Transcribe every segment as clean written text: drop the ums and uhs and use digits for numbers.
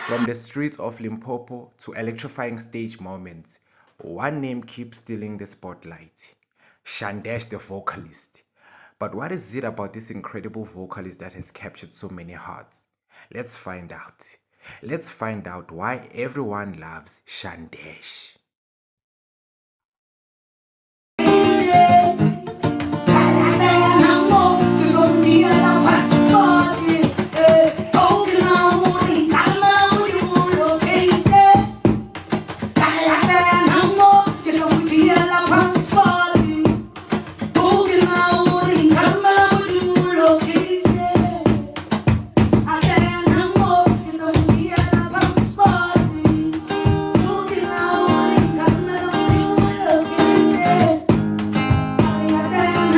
From the streets of Limpopo to electrifying stage moments, one name keeps stealing the spotlight: Shandesh the vocalist. But what is it about this incredible vocalist that has captured so many hearts? Let's find out. Let's find out why everyone loves Shandesh.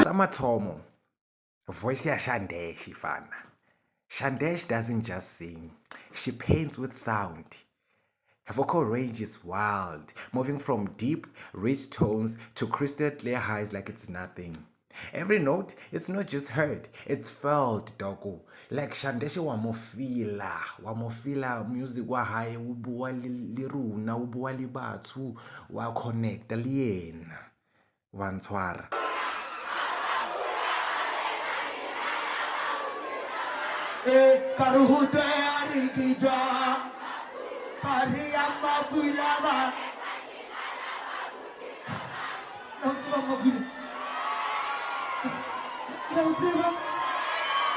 Samatomo, voice ya Shandesh ifana. Shandesh doesn't just sing, she paints with sound. Her vocal range is wild, moving from deep, rich tones to crystal clear highs like it's nothing. Every note, it's not just heard, it's felt, dogo. Like Shandesh wamofila music wa high, ubuwa liruna, ubuwa libatu, wa connect alien. Wantwara. Karuhute arikija Pariyama bulama Nautima mabulu Nautima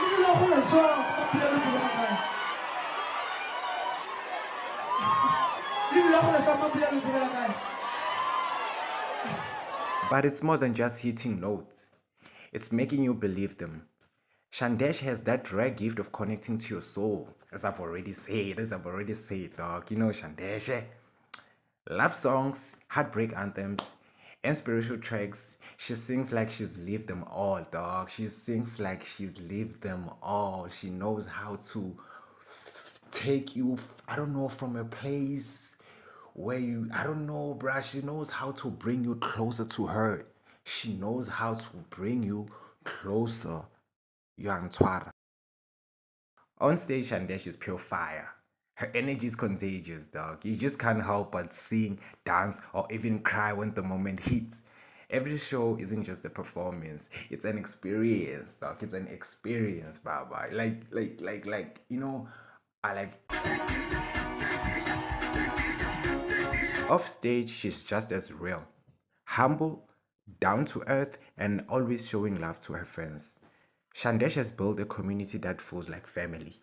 Ini lo hula so Mabula lutu balakai Ini lo hula so Mabula lutu balakai. But it's more than just hitting notes. It's making you believe them. Shandesh has that rare gift of connecting to your soul, as I've already said, dog. You know Shandesh. Love songs, heartbreak anthems, and spiritual tracks. She sings like she's lived them all, dog. She sings like she's lived them all. She knows how to take you, I don't know, from a place where you, I don't know, bruh. She knows how to bring you closer to her. She knows how to bring you closer. Young Twara. On stage, Shandesh is pure fire. Her energy is contagious, dog. You just can't help but sing, dance, or even cry when the moment hits. Every show isn't just a performance; it's an experience, dog. It's an experience, baba. Like, you know, I like. Off stage, she's just as real, humble, down to earth, and always showing love to her fans. Shandesh has built a community that feels like family.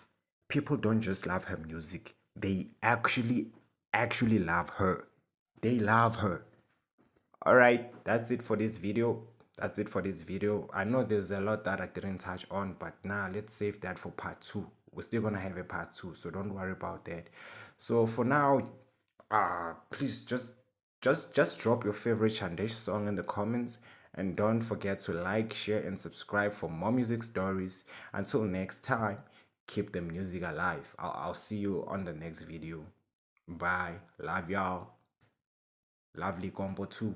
People don't just love her music, they actually love her. They love her. Alright, that's it for this video. I know there's a lot that I didn't touch on, but now let's save that for part 2. We're still gonna have a part 2, so don't worry about that. So for now, please just drop your favorite Shandesh song in the comments, and don't forget to like, share, and subscribe for more music stories. Until next time, keep the music alive. I'll see you on the next video. Bye. Love y'all. Lovely combo too.